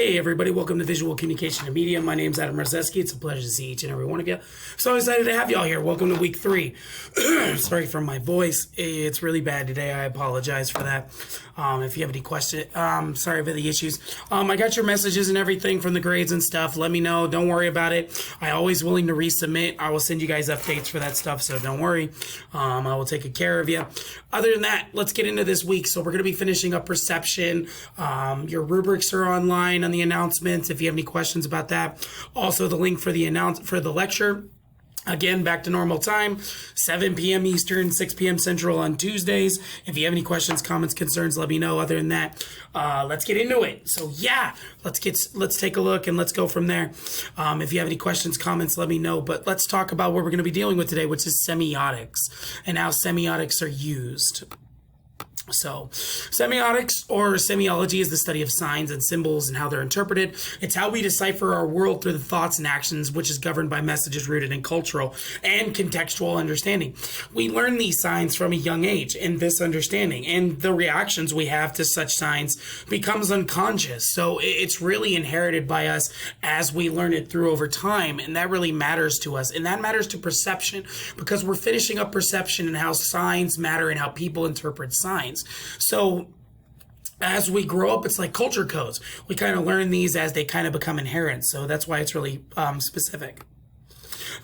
Hey everybody, welcome to Visual Communication and Media. My name's Adam Rozeski. It's a pleasure to see each and every one of you. So excited to have y'all here. Welcome to week 3. Sorry for my voice. It's really bad today. I apologize for that. If you have any questions, sorry for the issues. I got your messages and everything from the grades and stuff. Let me know. Don't worry about it. I'm always willing to resubmit. I will send you guys updates for that stuff, so don't worry. I will take good care of you. Other than that, let's get into this week. So we're going to be finishing up perception. Your rubrics are online on the announcements if you have any questions about that. Also, the link for the lecture. Again, back to normal time, 7 p.m. Eastern, 6 p.m. Central on Tuesdays. If you have any questions, comments, concerns, let me know. Other than that, let's get into it. So yeah, let's take a look and let's go from there. If you have any questions, comments, let me know. But let's talk about what we're going to be dealing with today, which is semiotics and how semiotics are used. So, semiotics or semiology is the study of signs and symbols and how they're interpreted. It's how we decipher our world through the thoughts and actions, which is governed by messages rooted in cultural and contextual understanding. We learn these signs from a young age, and this understanding and the reactions we have to such signs becomes unconscious. So, it's really inherited by us as we learn it through over time, and that really matters to us. And that matters to perception because we're finishing up perception and how signs matter and how people interpret signs. So as we grow up, it's like culture codes. We kind of learn these as they kind of become inherent. So that's why it's really specific.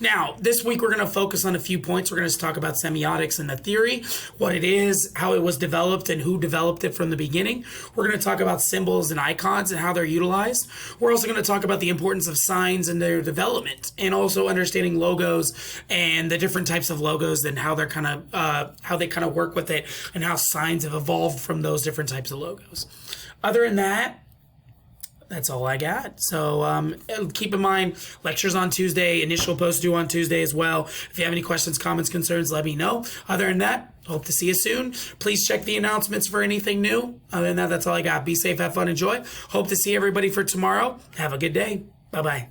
Now, this week we're going to focus on a few points. We're going to talk about semiotics and the theory, what it is, how it was developed, and who developed it from the beginning. We're going to talk about symbols and icons and how they're utilized. We're also going to talk about the importance of signs and their development, and also understanding logos and the different types of logos and how they're how they kind of work with it, and how signs have evolved from those different types of logos. Other than that, that's all I got. So keep in mind, lectures on Tuesday, initial post due on Tuesday as well. If you have any questions, comments, concerns, let me know. Other than that, hope to see you soon. Please check the announcements for anything new. Other than that, that's all I got. Be safe, have fun, enjoy. Hope to see everybody for tomorrow. Have a good day. Bye-bye.